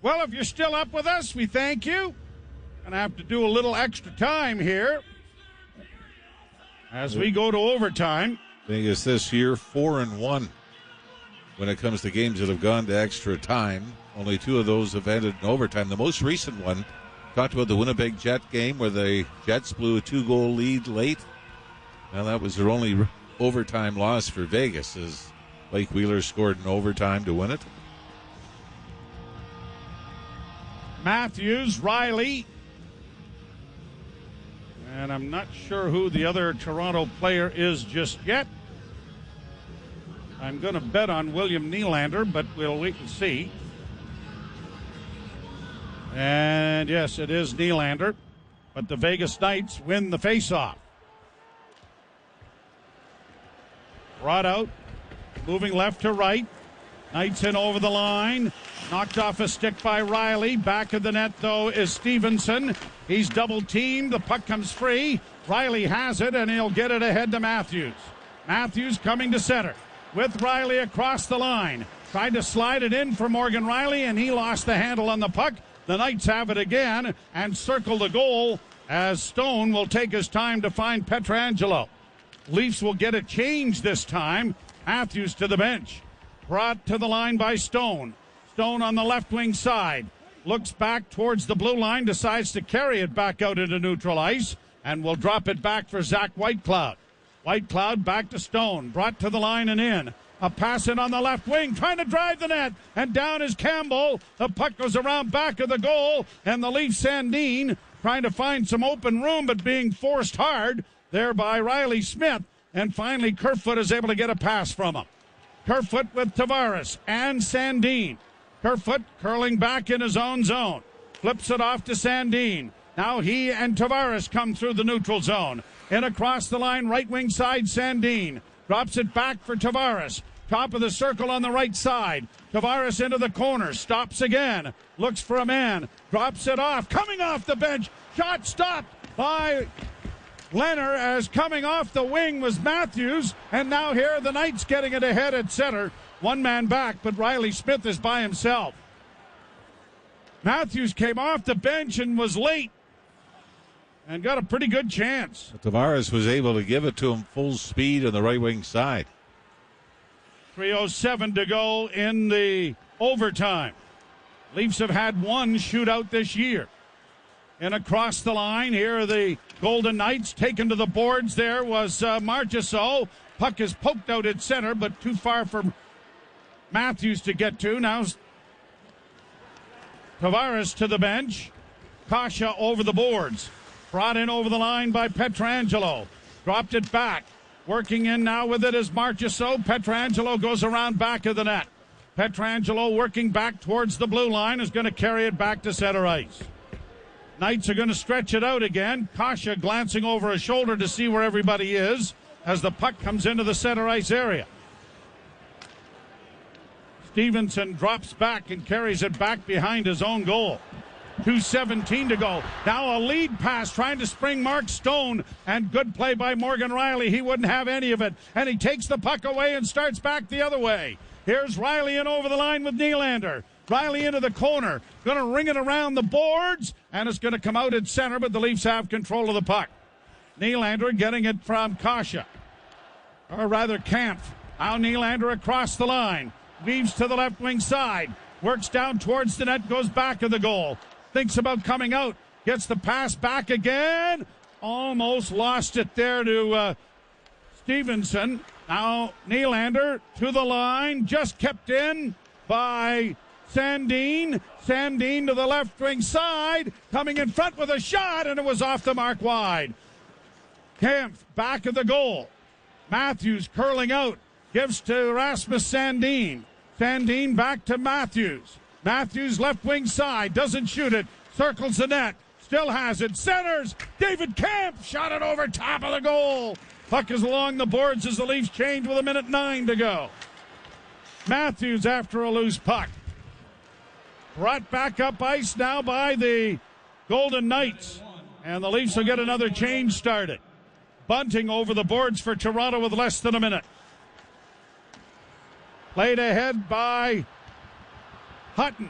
Well, if you're still up with us, we thank you. Gonna have to do a little extra time here as we go to overtime. Vegas this year 4-1 when it comes to games that have gone to extra time. Only 2 of those have ended in overtime. The most recent one, talked about the Winnipeg Jet game where the Jets blew a 2-goal lead late. Now that was their only overtime loss for Vegas as Blake Wheeler scored in overtime to win it. Matthews, Riley, and I'm not sure who the other Toronto player is just yet. I'm going to bet on William Nylander, but we'll wait and see. And yes, it is Nylander, but the Vegas Knights win the faceoff. Brought out, moving left to right. Knights in over the line. Knocked off a stick by Riley. Back of the net, though, is Stevenson. He's double-teamed. The puck comes free. Riley has it, and he'll get it ahead to Matthews. Matthews coming to center with Riley across the line. Tried to slide it in for Morgan Riley, and he lost the handle on the puck. The Knights have it again and circle the goal as Stone will take his time to find Pietrangelo. Leafs will get a change this time. Matthews to the bench. Brought to the line by Stone. Stone on the left wing side. Looks back towards the blue line. Decides to carry it back out into neutral ice. And will drop it back for Zach Whitecloud. Whitecloud back to Stone. Brought to the line and in. A pass in on the left wing. Trying to drive the net. And down is Campbell. The puck goes around back of the goal. And the Leaf Sandin trying to find some open room but being forced hard there by Riley Smith. And finally Kerfoot is able to get a pass from him. Kerfoot with Tavares and Sandin. Kerfoot curling back in his own zone. Flips it off to Sandin. Now he and Tavares come through the neutral zone. In across the line, right wing side, Sandin. Drops it back for Tavares. Top of the circle on the right side. Tavares into the corner. Stops again. Looks for a man. Drops it off. Coming off the bench. Shot stopped by Leonard as coming off the wing was Matthews. And now here are the Knights getting it ahead at center. One man back, but Riley Smith is by himself. Matthews came off the bench and was late and got a pretty good chance. Tavares was able to give it to him full speed on the right wing side. 3:07 to go in the overtime. Leafs have had one shootout this year. And across the line, here are the Golden Knights. Taken to the boards there was Marchessault. Puck is poked out at center, but too far for Matthews to get to. Now Tavares to the bench. Kasha over the boards. Brought in over the line by Pietrangelo. Dropped it back. Working in now with it is Marchessault. Pietrangelo goes around back of the net. Pietrangelo working back towards the blue line is going to carry it back to center ice. Knights are going to stretch it out again. Kasha glancing over his shoulder to see where everybody is as the puck comes into the center ice area. Stevenson drops back and carries it back behind his own goal. 2:17 to go. Now a lead pass trying to spring Mark Stone, and good play by Morgan Riley. He wouldn't have any of it, and he takes the puck away and starts back the other way. Here's Riley in over the line with Nylander. Riley into the corner. Going to ring it around the boards, and it's going to come out at center, but the Leafs have control of the puck. Nylander getting it from Kasha. Or rather, Kampf. Now Nylander across the line. Weaves to the left wing side. Works down towards the net, goes back of the goal. Thinks about coming out. Gets the pass back again. Almost lost it there to Stevenson. Now Nylander to the line. Just kept in by Sandin. Sandin to the left wing side. Coming in front with a shot, and it was off the mark wide. Kampf back of the goal. Matthews curling out. Gives to Rasmus Sandin. Sandin back to Matthews. Matthews left wing side. Doesn't shoot it. Circles the net. Still has it. Centers. David Kampf shot it over top of the goal. Puck is along the boards as the Leafs change with 1:09 to go. Matthews after a loose puck. Brought back up ice now by the Golden Knights. And the Leafs will get another change started. Bunting over the boards for Toronto with less than a minute. Played ahead by Hutton.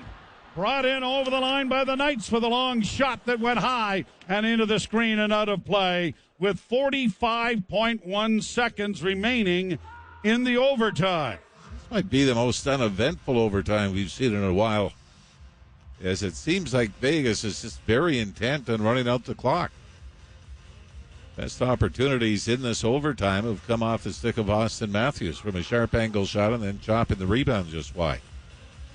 Brought in over the line by the Knights with a long shot that went high and into the screen and out of play with 45.1 seconds remaining in the overtime. This might be the most uneventful overtime we've seen in a while, as it seems like Vegas is just very intent on running out the clock. Best opportunities in this overtime have come off the stick of Austin Matthews from a sharp angle shot and then chopping the rebound just wide.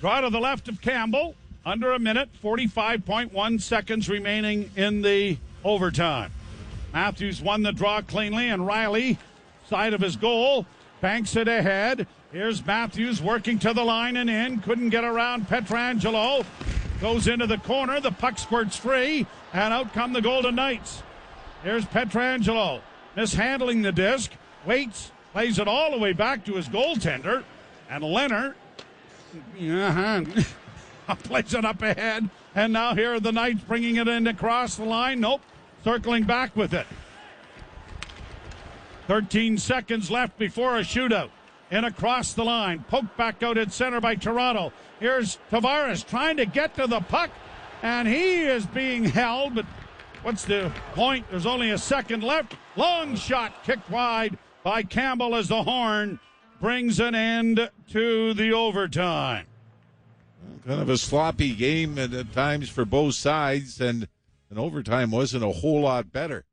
Draw to the left of Campbell. Under a minute, 45.1 seconds remaining in the overtime. Matthews won the draw cleanly, and Riley, side of his goal, banks it ahead. Here's Matthews working to the line and in. Couldn't get around Pietrangelo. Goes into the corner. The puck squirts free, and out come the Golden Knights. Here's Pietrangelo mishandling the disc. Waits, plays it all the way back to his goaltender. And Leonard plays it up ahead. And now here are the Knights bringing it in across the line. Nope. Circling back with it. 13 seconds left before a shootout. In across the line. Poked back out at center by Toronto. Here's Tavares trying to get to the puck. And he is being held, but what's the point? There's only a second left. Long shot kicked wide by Campbell as the horn brings an end to the overtime. Kind of a sloppy game at times for both sides, and overtime wasn't a whole lot better.